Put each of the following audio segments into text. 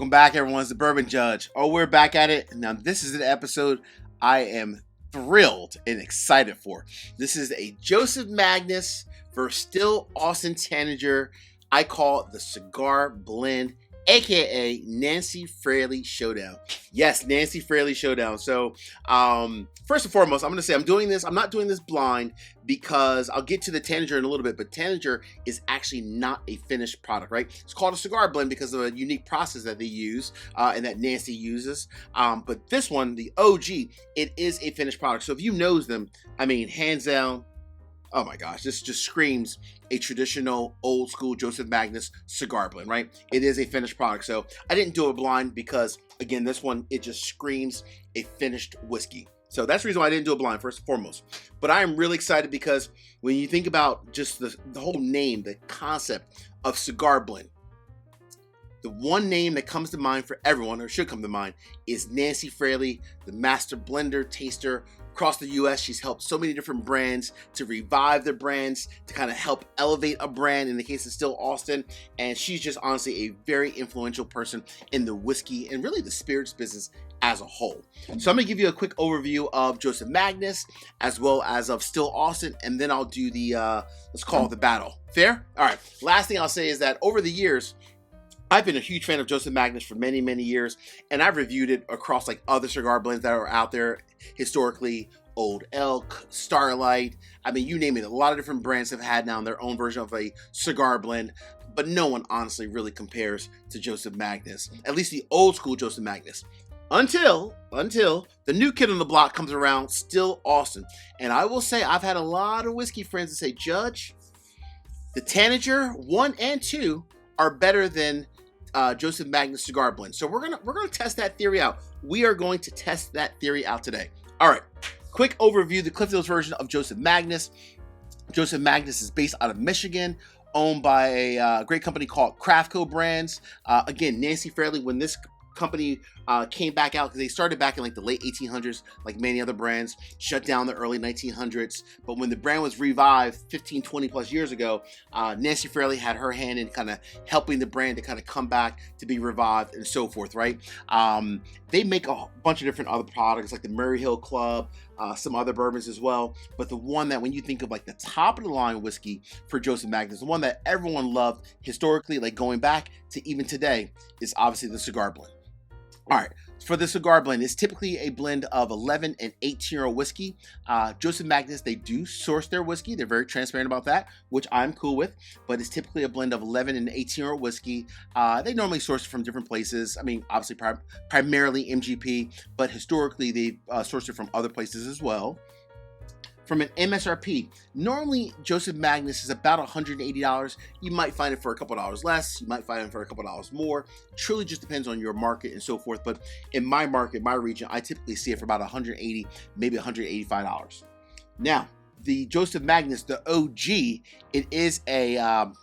Welcome back, everyone. It's the Bourbon Judge. Oh, we're back at it. Now, this is an episode I am thrilled and excited for. This is a Joseph Magnus versus Still Austin Tanager. I call it the Cigar Blend, aka Nancy Fraley Showdown. Yes, Nancy Fraley Showdown. So, first and foremost, I'm going to say I'm not doing this blind because I'll get to the Tanager in a little bit, but Tanager is actually not a finished product, right? It's called a cigar blend because of a unique process that they use and that Nancy uses. But this one, the OG, it is a finished product. So if you knows them, I mean, hands down, oh my gosh, this just screams a traditional old school Joseph Magnus cigar blend, right? It is a finished product. So I didn't do it blind because, again, this one, it just screams a finished whiskey. So that's the reason why I didn't do it blind, first and foremost. But I am really excited because when you think about just the whole name, the concept of cigar blend, the one name that comes to mind for everyone, or should come to mind, is Nancy Fraley, the master blender, taster. Across the U.S., she's helped so many different brands to revive their brands, to kind of help elevate a brand, in the case of Still Austin. And she's just honestly a very influential person in the whiskey and really the spirits business as a whole. So I'm going to give you a quick overview of Joseph Magnus as well as of Still Austin, and then I'll do the, let's call it the battle. Fair? All right. Last thing I'll say is that over the years, I've been a huge fan of Joseph Magnus for many, many years, and I've reviewed it across like other cigar blends that are out there historically. Old Elk, Starlight, I mean, you name it. A lot of different brands have had now their own version of a cigar blend, but no one honestly really compares to Joseph Magnus, at least the old school Joseph Magnus. Until the new kid on the block comes around, Still Austin. And I will say, I've had a lot of whiskey friends that say, Judge, the Tanager 1 and 2 are better than Joseph Magnus cigar blend. So we're gonna test that theory out. We are going to test that theory out today. All right, quick overview: the Cliff Notes version of Joseph Magnus. Joseph Magnus is based out of Michigan, owned by a great company called Craftco Brands. Again, Nancy Fraley, when this company came back out, because they started back in like the late 1800s, like many other brands, shut down the early 1900s. But when the brand was revived 15, 20 plus years ago, Nancy Fraley had her hand in kind of helping the brand to kind of come back to be revived and so forth, right? They make a bunch of different other products like the Murray Hill Club, some other bourbons as well. But the one that when you think of like the top of the line whiskey for Joseph Magnus, the one that everyone loved historically, like going back to even today, is obviously the cigar blend. All right, for the cigar blend, it's typically a blend of 11 and 18-year-old whiskey. Joseph Magnus, they do source their whiskey. They're very transparent about that, which I'm cool with, but it's typically a blend of 11 and 18-year-old whiskey. They normally source it from different places. I mean, obviously, primarily MGP, but historically, they've sourced it from other places as well. From an MSRP, normally Joseph Magnus is about $180. You might find it for a couple dollars less. You might find it for a couple dollars more. It truly just depends on your market and so forth. But in my market, my region, I typically see it for about $180, maybe $185. Now, the Joseph Magnus, the OG, it is a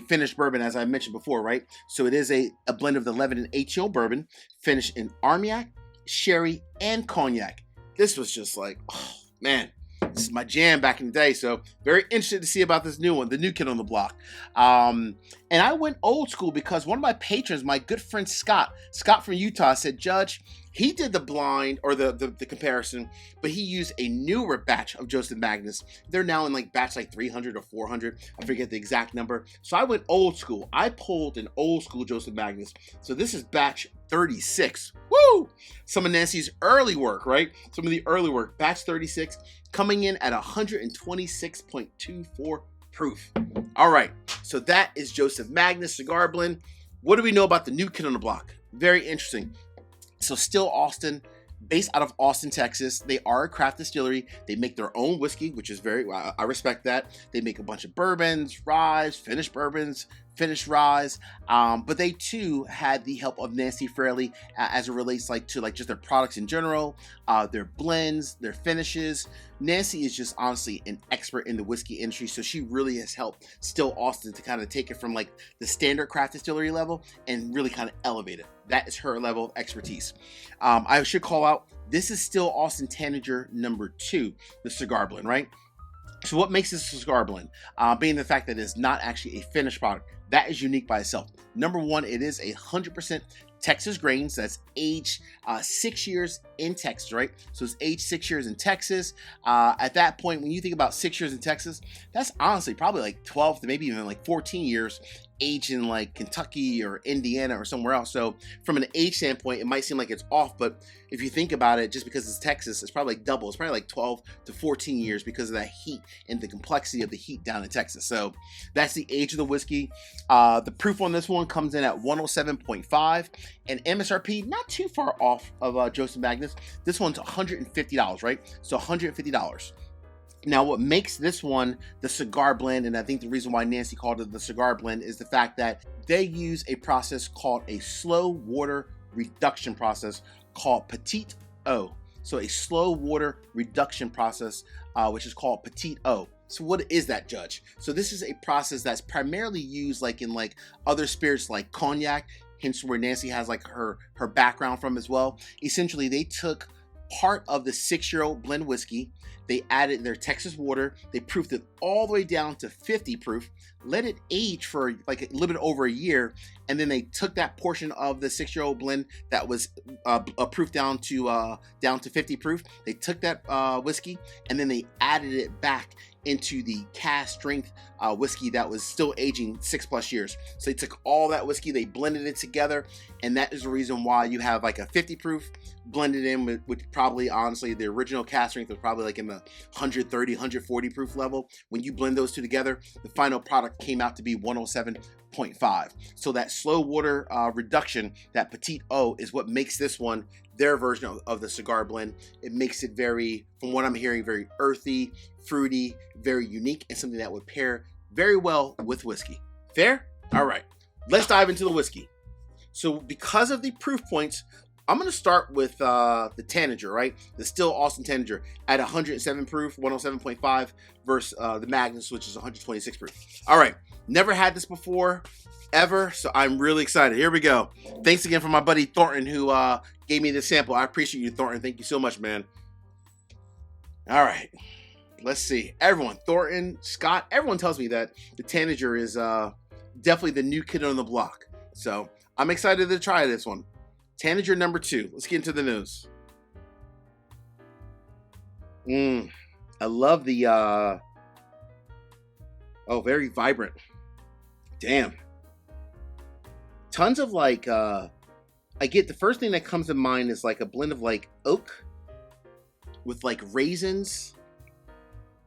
finished bourbon, as I mentioned before, right? So it is a blend of the 11 and 18-year-old bourbon, finished in Armagnac, sherry, and cognac. This was just like, oh, man. This is my jam back in the day, so very interested to see about this new one, the new kid on the block. And I went old school because one of my patrons, my good friend Scott from Utah, said, Judge, he did the blind or the comparison, but he used a newer batch of Joseph Magnus. They're now in like batch like 300 or 400. I forget the exact number. So I went old school. I pulled an old school Joseph Magnus. So this is batch 36. Woo! Some of Nancy's early work, right? Some of the early work. Batch 36 coming in at 126.24 proof. All right. So that is Joseph Magnus cigar blend. What do we know about the new kid on the block? Very interesting. So Still Austin, based out of Austin, Texas. They are a craft distillery. They make their own whiskey, which is I respect that. They make a bunch of bourbons, rye, finished bourbons, finished rye. But they too had the help of Nancy Fraley as it relates to just their products in general, their blends, their finishes. Nancy is just honestly an expert in the whiskey industry, so she really has helped Still Austin to kind of take it from like the standard craft distillery level and really kind of elevate it. That is her level of expertise. I should call out, this is Still Austin Tanager number 2, the cigar blend, right? So what makes this a cigar blend? Being the fact that it's not actually a finished product. That is unique by itself. Number one, it is 100% Texas grains that's aged 6 years in Texas, right? So it's aged 6 years in Texas. At that point, when you think about 6 years in Texas, that's honestly probably like 12 to maybe even like 14 years aged in like Kentucky or Indiana or somewhere else. So from an age standpoint, it might seem like it's off, but if you think about it, just because it's Texas, it's probably like double. It's probably like 12 to 14 years because of that heat and the complexity of the heat down in Texas. So that's the age of the whiskey. The proof on this one comes in at 107.5, and MSRP not too far off of Joseph Magnus. This one's $150, right? So $150. Now, what makes this one the cigar blend, and I think the reason why Nancy called it the cigar blend, is the fact that they use a process called a slow water reduction process called Petit O. So a slow water reduction process, which is called Petit O. So what is that, Judge? So this is a process that's primarily used like in like other spirits like cognac, hence where Nancy has like her background from as well. Essentially, they took part of the 6-year-old blend whiskey, they added their Texas water, they proofed it all the way down to 50 proof, let it age for like a little bit over a year, and then they took that portion of the 6-year-old blend that was proofed down to 50 proof. They took that whiskey and then they added it back into the cask strength whiskey that was still aging 6+ years. So they took all that whiskey, they blended it together, and that is the reason why you have like a 50 proof blended in with, which probably honestly the original cask strength was probably like in the 130, 140 proof level. When you blend those two together, the final product came out to be 107.5. So that slow water reduction, that Petit O, is what makes this one their version of the cigar blend. It makes it very, from what I'm hearing, very earthy, fruity, very unique, and something that would pair very well with whiskey. Fair? All right, let's dive into the whiskey. So because of the proof points, I'm going to start with the Tanager, right? The Still Austin Tanager at 107 proof, 107.5 versus the Magnus, which is 126 proof. All right, never had this before, ever, so I'm really excited. Here we go. Thanks again for my buddy Thornton who gave me this sample. I appreciate you, Thornton. Thank you so much, man. All right, let's see. Everyone, Thornton, Scott, everyone tells me that the Tanager is definitely the new kid on the block. So I'm excited to try this one. Tanager number 2. Let's get into the nose. I love the very vibrant. Damn. Tons of like I get the first thing that comes to mind is like a blend of like oak with like raisins,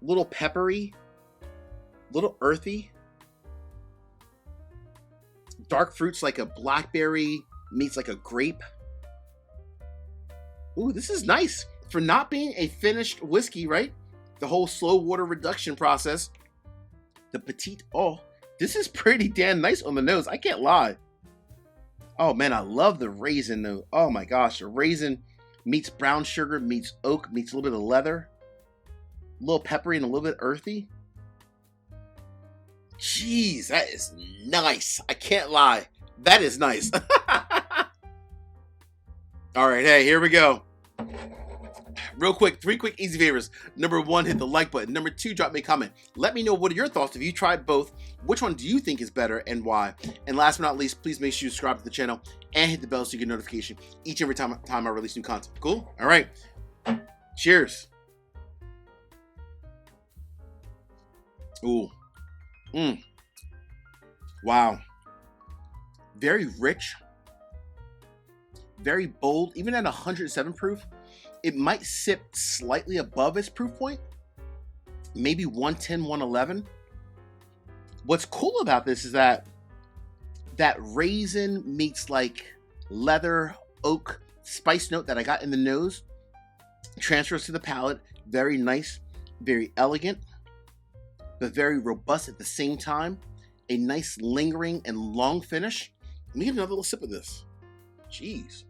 a little peppery, a little earthy. Dark fruits like a blackberry meets like a grape. Ooh, this is nice. For not being a finished whiskey, right? The whole slow water reduction process. The Petit O. This is pretty damn nice on the nose. I can't lie. Oh man, I love the raisin though. Oh my gosh, the raisin meets brown sugar, meets oak, meets a little bit of leather. A little peppery and a little bit earthy. Jeez, that is nice. I can't lie. That is nice. All right, hey, here we go. Real quick, 3 quick easy favors. Number 1, hit the like button. Number 2, drop me a comment. Let me know what are your thoughts. If you tried both, which one do you think is better and why? And last but not least, please make sure you subscribe to the channel and hit the bell so you get notification each and every time I release new content. Cool? All right. Cheers. Ooh. Wow. Very rich. Very bold. Even at 107 proof, it might sit slightly above its proof point. Maybe 110, 111. What's cool about this is that raisin meets like leather, oak, spice note that I got in the nose transfers to the palate. Very nice, very elegant, but very robust at the same time. A nice lingering and long finish. Let me get another little sip of this. Jeez.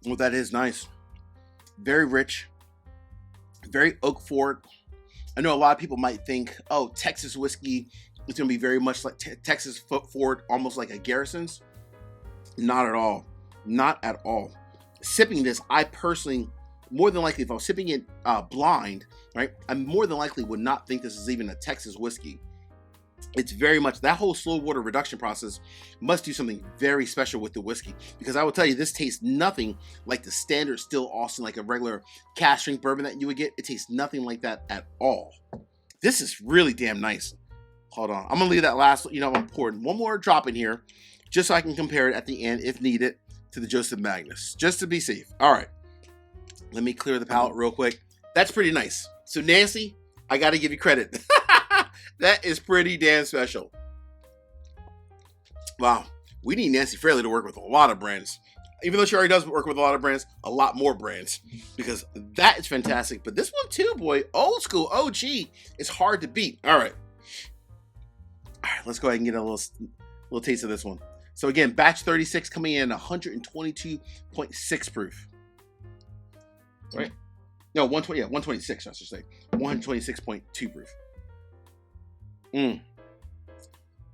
Well, that is nice. Very rich. Very oak forward. I know a lot of people might think, oh, Texas whiskey is going to be very much like Texas forward, almost like a Garrison's. Not at all. Not at all. Sipping this, I personally, more than likely, if I was sipping it blind, right, I more than likely would not think this is even a Texas whiskey. It's very much, that whole slow water reduction process must do something very special with the whiskey, because I will tell you, this tastes nothing like the standard Still Austin, like a regular cask strength bourbon that you would get. It tastes nothing like that at all. This is really damn nice. Hold on, I'm gonna leave that last, I'm gonna pour one more drop in here just so I can compare it at the end if needed to the Joseph Magnus, just to be safe. All right, let me clear the palate real quick. That's pretty nice. So Nancy, I gotta give you credit. That is pretty damn special. Wow. We need Nancy Fraley to work with a lot of brands. Even though she already does work with a lot of brands, a lot more brands. Because that is fantastic. But this one too, boy. Old school, OG. It's hard to beat. All right. All right, let's go ahead and get a little taste of this one. So again, batch 36 coming in 122.6 proof. Right? No, 126, I should say. 126.2 proof.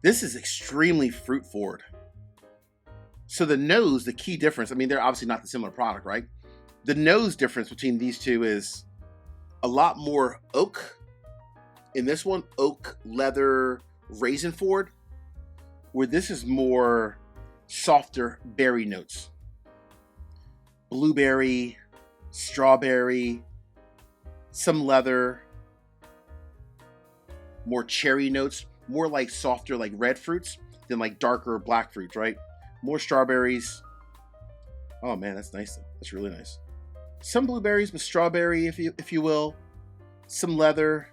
This is extremely fruit forward. So the nose, the key difference, I mean, they're obviously not the similar product, right? The nose difference between these two is a lot more oak. In this one, oak, leather, raisin forward, where this is more softer berry notes. Blueberry, strawberry, some leather, more cherry notes, more like softer, like red fruits than like darker black fruits, right? More strawberries. Oh man, that's nice. That's really nice. Some blueberries, but strawberry, if you will. Some leather.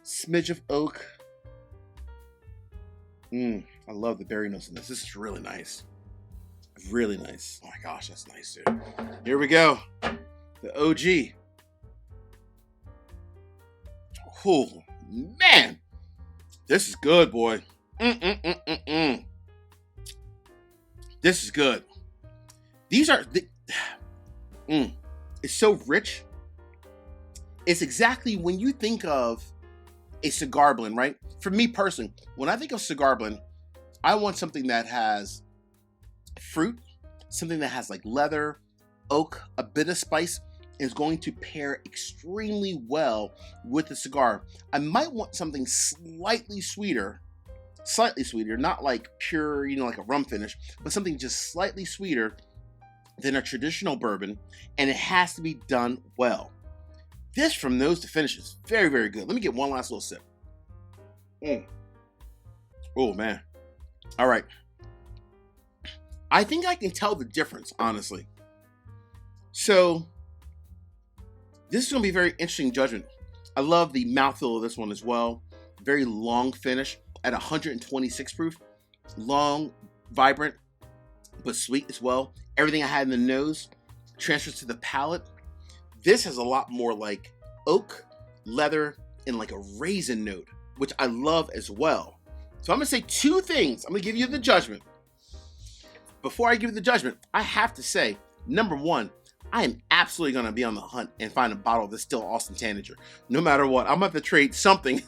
Smidge of oak. I love the berry notes in this. This is really nice. Really nice. Oh my gosh, that's nice, dude. Here we go. The OG. Oh, man. This is good, boy. This is good. These are... It's so rich. It's exactly when you think of a cigar blend, right? For me personally, when I think of cigar blend, I want something that has fruit, something that has like leather, oak, a bit of spice, is going to pair extremely well with the cigar. I might want something slightly sweeter, not like pure, like a rum finish, but something just slightly sweeter than a traditional bourbon, and it has to be done well. This from nose to finish is very, very good. Let me get one last little sip. Oh, man. All right. I think I can tell the difference, honestly. So, this is going to be a very interesting judgment. I love the mouthfeel of this one as well. Very long finish at 126 proof. Long, vibrant, but sweet as well. Everything I had in the nose transfers to the palate. This has a lot more like oak, leather, and like a raisin note, which I love as well. So I'm going to say two things. I'm going to give you the judgment. Before I give you the judgment, I have to say, number one, I am absolutely going to be on the hunt and find a bottle of this Still Austin Tanager. No matter what, I'm going to have to trade something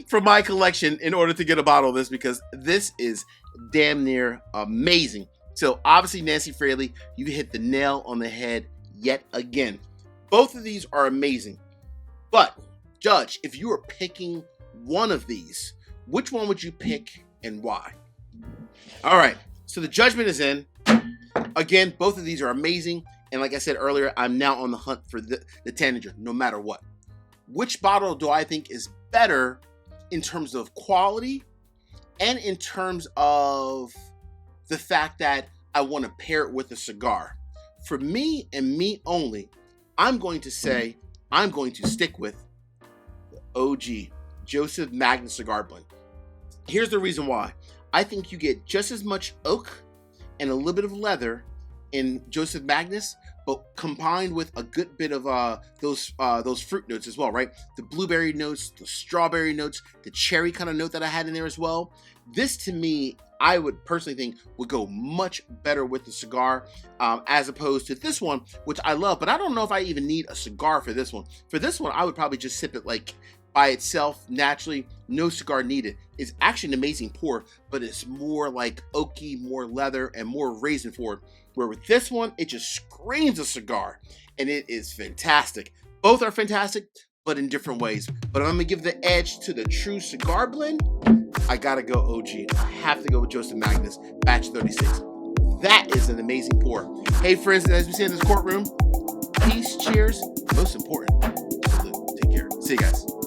from my collection in order to get a bottle of this, because this is damn near amazing. So obviously, Nancy Fraley, you hit the nail on the head yet again. Both of these are amazing. But, Judge, if you were picking one of these, which one would you pick and why? All right, so the judgment is in. Again, both of these are amazing. And like I said earlier, I'm now on the hunt for the Tanager, no matter what. Which bottle do I think is better in terms of quality and in terms of the fact that I want to pair it with a cigar? For me and me only, I'm going to say I'm going to stick with the OG Joseph Magnus Cigar Blend. Here's the reason why. I think you get just as much oak and a little bit of leather in Joseph Magnus, but combined with a good bit of those fruit notes as well, right? The blueberry notes, the strawberry notes, the cherry kind of note that I had in there as well. This, to me, I would personally think would go much better with the cigar as opposed to this one, which I love, but I don't know if I even need a cigar for this one. For this one, I would probably just sip it like by itself, naturally, no cigar needed. It's actually an amazing pour, but it's more like oaky, more leather, and more raisin forward. Where with this one, it just screams a cigar, and it is fantastic. Both are fantastic. but in different ways. But if I'm gonna give the edge to the true cigar blend, I gotta go OG. I have to go with Joseph Magnus, batch 36. That is an amazing pour. Hey friends, as we say in this courtroom, peace, cheers, most important, salute. Take care. See you guys.